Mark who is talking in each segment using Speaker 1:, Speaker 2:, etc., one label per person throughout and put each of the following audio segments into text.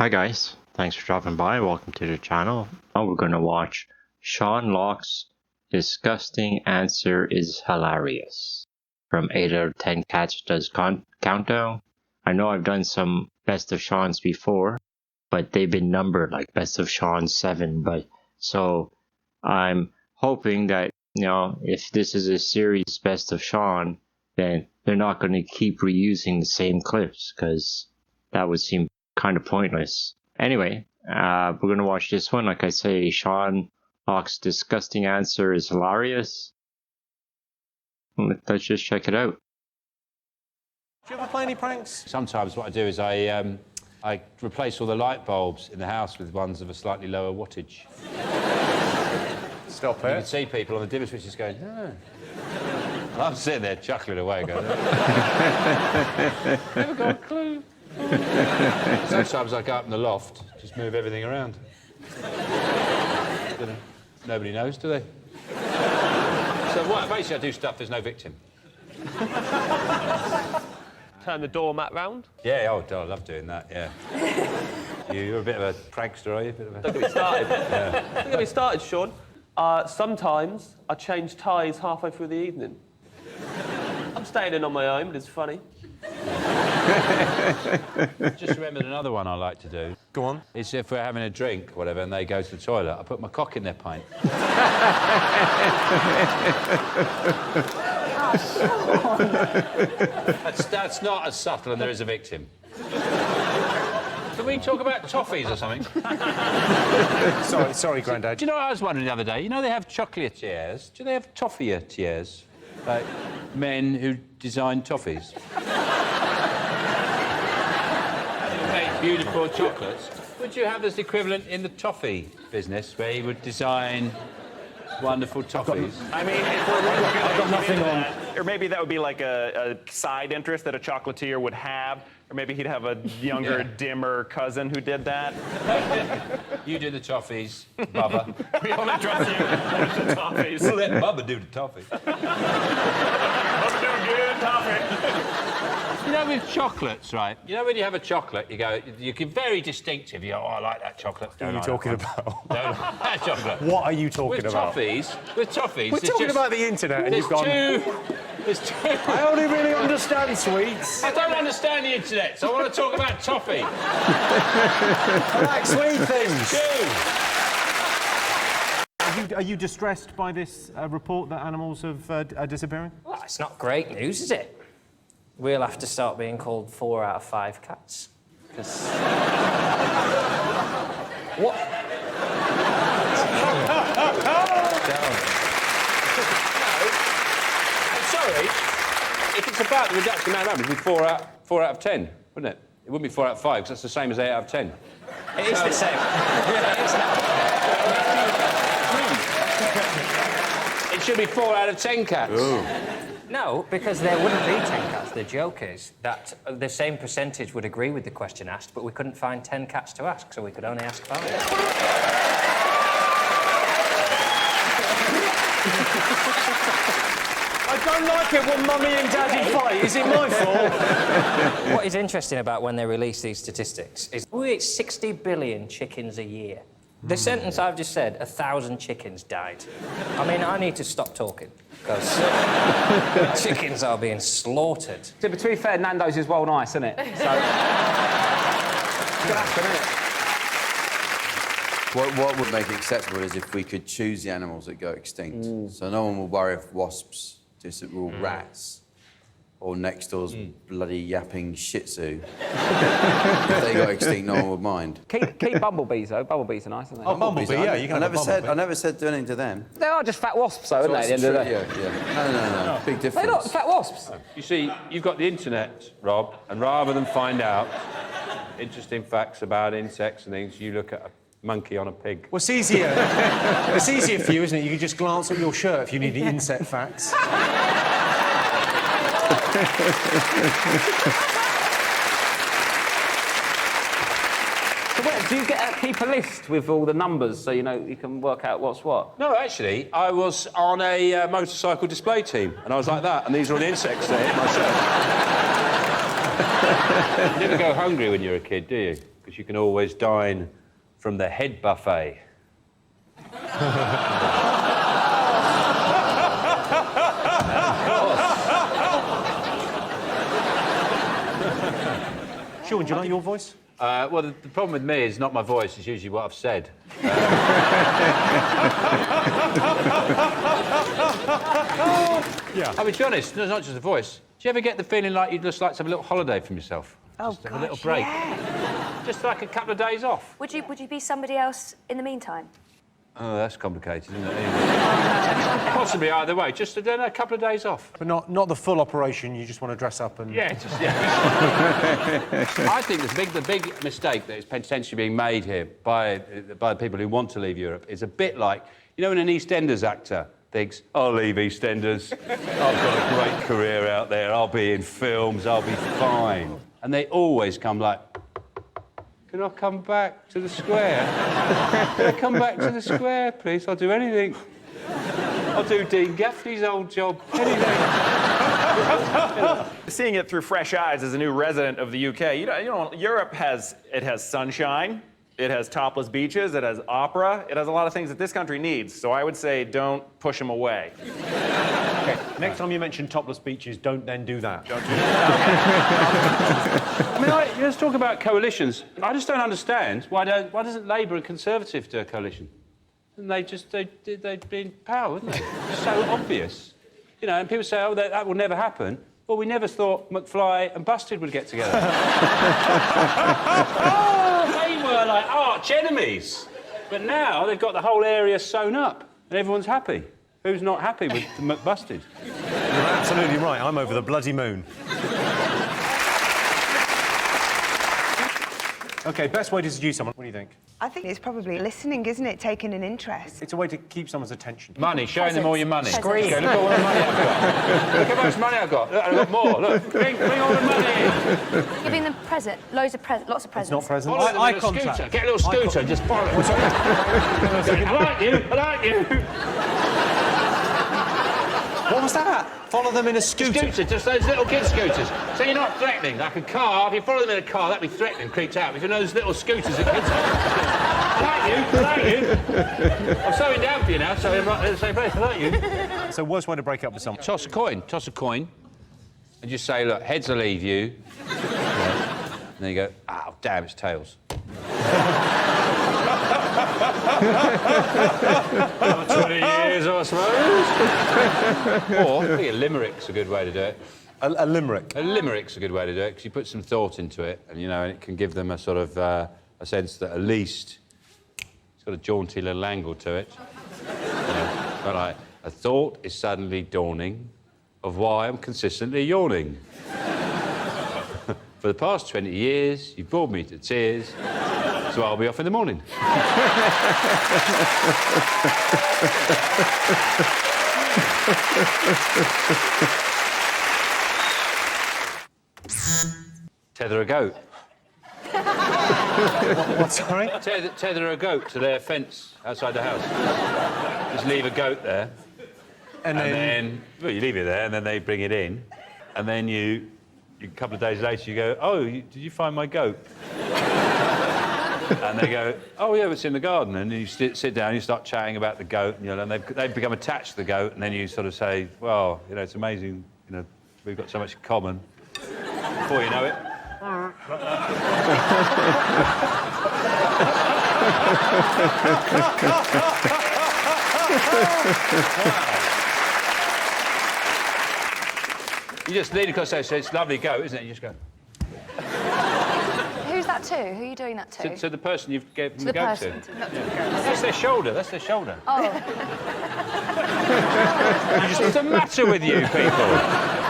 Speaker 1: Hi guys, thanks for dropping by. Welcome to the channel. Now we're gonna watch Sean Lock's Disgusting Answer is Hilarious from 8 out of 10 Cats Does Countdown. I know I've done some Best of Sean's before, but they've been numbered like Best of Sean 7. So I'm hoping that, you know, if this is a series Best of Sean, then they're not going to keep reusing the same clips, because that would seem kind of pointless. Anyway, we're going to watch this one. Like I say, Sean Lock's Disgusting Answer is Hilarious. Let's just check it out.
Speaker 2: Do you ever play any pranks?
Speaker 3: Sometimes what I do is I replace all the light bulbs in the house with ones of a slightly lower wattage.
Speaker 2: Stop
Speaker 3: You
Speaker 2: it.
Speaker 3: can see people on the dimmer switches going, oh. I'm sitting there chuckling away going, never got a clue. Sometimes I go up in the loft, just move everything around. Nobody knows, do they? So what, basically I do stuff, there's no victim.
Speaker 2: Turn the doormat round.
Speaker 3: Yeah, oh, I love doing that, yeah. You're a bit of a prankster, are you?
Speaker 2: Don't get me started. Don't get me started, Sean. Sometimes I change ties halfway through the evening. I'm staying in on my own, but it's funny.
Speaker 3: Just remembered another one I like to do.
Speaker 2: Go on.
Speaker 3: It's if we're having a drink, or whatever, and they go to the toilet, I put my cock in their pint. That's not as subtle, and there is a victim. Can we talk about toffees or something?
Speaker 2: Sorry, Grandad.
Speaker 3: Do you know what I was wondering the other day? You know they have chocolatiers. Do they have toffeetiers? Like men who design toffees. Make beautiful chocolates. Would you have this equivalent in the toffee business, where you would design wonderful toffees?
Speaker 4: I mean, I've got nothing on. Or maybe that would be like a side interest that a chocolatier would have. Or maybe he'd have a younger, dimmer cousin who did that.
Speaker 3: You do the toffees, Bubba.
Speaker 4: We only trust you with the toffees.
Speaker 3: We'll let Bubba do the toffee.
Speaker 4: Let's do good toffee.
Speaker 3: You know, with chocolates, right? You know when you have a chocolate, you go, you can very distinctive. You go, oh, I like that chocolate.
Speaker 2: What are you talking about?
Speaker 3: Don't like that chocolate.
Speaker 2: What are you talking about?
Speaker 3: With toffees.
Speaker 2: We're talking about the internet, and you've gone.
Speaker 3: There's two.
Speaker 2: I only really understand sweets.
Speaker 3: I don't understand the internet, so I want to talk about toffee.
Speaker 2: I like sweet things.
Speaker 3: Two.
Speaker 5: Are you distressed by this report that animals are disappearing?
Speaker 6: Well, it's not great news, is it? We'll have to start being called 4 out of 5 cats. Because... What?
Speaker 3: I'm sorry. If it's about the reduction in numbers, it'd be 4 out of 10, wouldn't it? It wouldn't be 4 out of 5, because that's the same as 8 out of 10.
Speaker 6: It is the same.
Speaker 3: It should be 4 out of 10 cats.
Speaker 6: Ooh. No, because there wouldn't be 10 cats. The joke is that the same percentage would agree with the question asked, but we couldn't find 10 cats to ask, so we could only ask 5.
Speaker 2: I don't like it when Mummy and Daddy fight. Is it my fault?
Speaker 6: What is interesting about when they release these statistics is we eat 60 billion chickens a year. The sentence I've just said, 1,000 chickens died. I mean, I need to stop talking, because chickens are being slaughtered.
Speaker 7: So, but to be fair, Nando's is well nice, isn't it? So... it's gonna happen, isn't it?
Speaker 8: What would make it acceptable is if we could choose the animals that go extinct. So no one will worry if wasps or rats or next door's bloody yapping shih tzu. If they got extinct, no one would mind.
Speaker 7: Keep bumblebees, though. Bumblebees are nice, aren't they?
Speaker 2: Oh, bumblebee, yeah, you can have a bumblebee.
Speaker 8: I never said do anything to them.
Speaker 7: They are just fat wasps, though, aren't they, at the end of the day?
Speaker 8: Yeah. No. Big difference.
Speaker 7: They're not fat wasps.
Speaker 3: You see, you've got the internet, Rob, and rather than find out interesting facts about insects and things, you look at a monkey on a pig.
Speaker 5: Well, it's easier. It's easier for you, isn't it? You can just glance at your shirt if you need the insect facts.
Speaker 7: So do you keep a list with all the numbers so you know you can work out what's what?
Speaker 3: No, actually, I was on a motorcycle display team, and I was like that, and these are all the insects there in my shirt. You never go hungry when you're a kid, do you? because you can always dine from the head buffet.
Speaker 5: Sean, do you like your voice?
Speaker 3: Well, the problem with me is not my voice, it's usually what I've said.
Speaker 5: Yeah.
Speaker 3: I mean, to be honest, it's not just the voice. Do you ever get the feeling like you'd just like to have a little holiday from yourself?
Speaker 9: Oh,
Speaker 3: Just have a little break?
Speaker 9: Yeah.
Speaker 3: Just like a couple of days off?
Speaker 9: Would you be somebody else in the meantime?
Speaker 3: Oh, that's complicated, isn't it? Possibly either way. Just a couple of days off.
Speaker 5: But not the full operation, you just want to dress up and...
Speaker 3: Yeah, I think the big mistake that is potentially being made here by people who want to leave Europe is a bit like, you know, when an EastEnders actor thinks, I'll leave EastEnders, I've got a great career out there, I'll be in films, I'll be fine. And they always come like, can I come back to the square? Can I come back to the square, please? I'll do anything. I'll do Dean Gaffney's old job, anything.
Speaker 4: Seeing it through fresh eyes as a new resident of the UK, you know, Europe has sunshine, it has topless beaches, it has opera, it has a lot of things that this country needs. So I would say don't push them away.
Speaker 5: Okay, next time you mention topless beaches, don't then do that.
Speaker 4: Don't do that.
Speaker 3: I mean, let's talk about coalitions. I just don't understand why doesn't Labour and Conservative do a coalition? And they'd be in power, wouldn't they? It's so obvious. You know, and people say, oh, that will never happen. Well, we never thought McFly and Busted would get together. Oh, they were like arch enemies. But now they've got the whole area sewn up and everyone's happy. Who's not happy with McBusted?
Speaker 5: You're absolutely right. I'm over the bloody moon. OK, best way to seduce someone. What do you think?
Speaker 10: I think it's probably listening, isn't it? Taking an interest.
Speaker 5: It's a way to keep someone's attention.
Speaker 3: Money, showing them all your money.
Speaker 9: Scream.
Speaker 3: Okay, look at all the money I've got. Look how much money I've got. Look, I've got more. Look, bring all the money.
Speaker 9: Giving them lots of presents.
Speaker 5: It's not presents.
Speaker 3: Follow them
Speaker 5: Eye
Speaker 3: with a
Speaker 5: contact.
Speaker 3: scooter. Get a little scooter and just follow it. I like you. I like you.
Speaker 5: What was that? Follow them in a scooter.
Speaker 3: Just those little kid scooters. So you're not threatening, like a car. If you follow them in a car, that'd be threatening, creeped out. If you know those little scooters that kids I like you. I'm slowing down for you now, so I'm right at the same place. I like you.
Speaker 5: So worst way to break up with someone?
Speaker 3: Toss a coin, and just say, look, heads will leave you. Yeah. And then you go, oh, damn, it's tails. 20 years, I suppose. Or, I think a limerick's a good way to do it.
Speaker 5: A limerick?
Speaker 3: A limerick's a good way to do it, because you put some thought into it, and, you know, it can give them a sort of, a sense that at least it's got a jaunty little angle to it. But like, a thought is suddenly dawning of why I'm consistently yawning. For the past 20 years, you've bored me to tears, so I'll be off in the morning. Tether a goat.
Speaker 5: What, sorry?
Speaker 3: Tether a goat to their fence outside the house. Just leave a goat there. And then well, you leave it there, and then they bring it in. And then a couple of days later, you go, oh, did you find my goat? And they go, oh, yeah, it's in the garden. And you sit down, you start chatting about the goat, and, you know, and they've become attached to the goat, and then you sort of say, well, you know, it's amazing, you know, we've got so much in common. Before you know it... You just lean across there, so it's a lovely goat, isn't it? You just go...
Speaker 9: Who's that to? Who are you doing that to?
Speaker 3: To the person you've given
Speaker 9: To
Speaker 3: the
Speaker 9: the
Speaker 3: goat
Speaker 9: person.
Speaker 3: to. That's their shoulder, that's their shoulder.
Speaker 9: Oh.
Speaker 3: What's the matter with you people?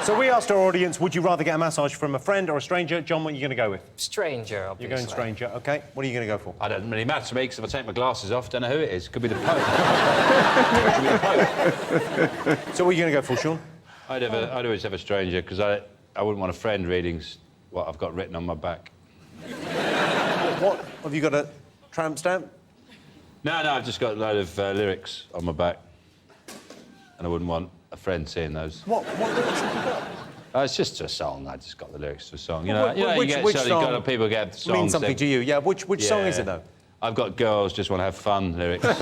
Speaker 5: So we asked our audience, would you rather get a massage from a friend or a stranger? John, what are you going to go with?
Speaker 6: Stranger, obviously.
Speaker 5: You're going stranger, OK. What are you going to go for?
Speaker 3: I don't really matter to me, because if I take my glasses off, don't know who it is. Could be the Pope. Could be the Pope.
Speaker 5: So what are you going to go for, Sean?
Speaker 3: I'd always have a stranger, because I wouldn't want a friend reading what I've got written on my back.
Speaker 5: What? Have you got a tramp stamp?
Speaker 3: No, I've just got a load of lyrics on my back. And I wouldn't want a friend seeing those.
Speaker 5: What lyrics have you got?
Speaker 3: It's just a song. I just got the lyrics to a song. You
Speaker 5: Well,
Speaker 3: know,
Speaker 5: which-
Speaker 3: you get
Speaker 5: which
Speaker 3: suddenly
Speaker 5: song
Speaker 3: got people get songs.
Speaker 5: Means something to you, yeah. Which song is
Speaker 3: Yeah.
Speaker 5: it, though?
Speaker 3: I've got girls just want to have fun lyrics.
Speaker 5: So,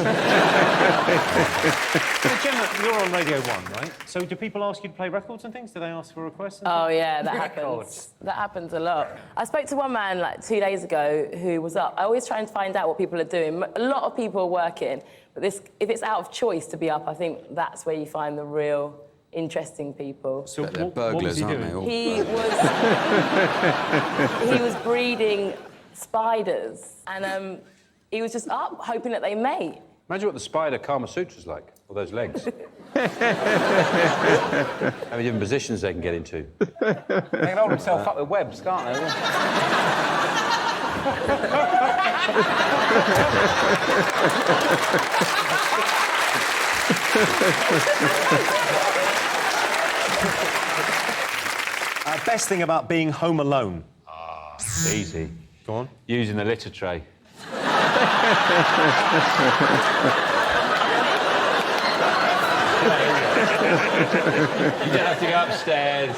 Speaker 5: Gemma, you're on Radio 1, right? So do people ask you to play records and things? Do they ask for requests? And
Speaker 11: Oh yeah, that
Speaker 5: Records.
Speaker 11: happens. That happens a lot. I spoke to one man like 2 days ago who was up. I always try and find out what people are doing. A lot of people are working, but if it's out of choice to be up, I think that's where you find the real interesting people.
Speaker 5: So
Speaker 8: But they're
Speaker 5: what was
Speaker 8: burglars,
Speaker 5: he
Speaker 8: aren't
Speaker 5: doing?
Speaker 8: they? All?
Speaker 11: He was breeding spiders, and he was just up hoping that they mate.
Speaker 3: Imagine what the spider Kama Sutra's like, all those legs. How many different positions they can get into.
Speaker 7: They can hold themselves up with webs, can't they?
Speaker 5: Best thing about being home alone.
Speaker 3: Easy.
Speaker 5: Go on.
Speaker 3: Using the litter tray. You don't have to go upstairs.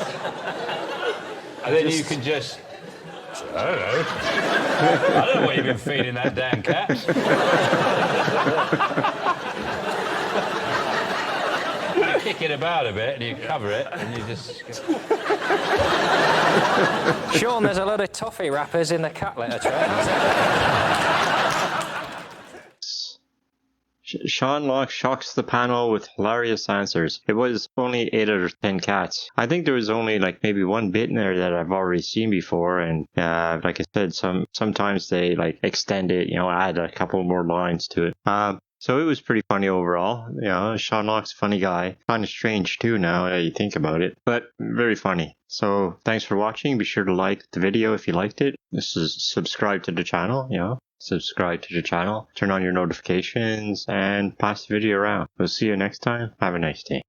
Speaker 3: And then you can just... I don't know. I don't know what you've been feeding that damn cat. You kick it about a bit and you cover it and you just...
Speaker 6: Sean, there's a load of toffee wrappers in the cat litter tray.
Speaker 1: Sean Locke shocks the panel with hilarious answers. It was only 8 out of 10 cats. I think there was only like maybe one bit in there that I've already seen before, and like I said, sometimes they like extend it, add a couple more lines to it. So it was pretty funny overall. Sean Locke's a funny guy. Kind of strange too now that you think about it, but very funny. So thanks for watching. Be sure to like the video if you liked it. Subscribe to the channel, Subscribe to the channel, turn on your notifications, and pass the video around. We'll see you next time. Have a nice day.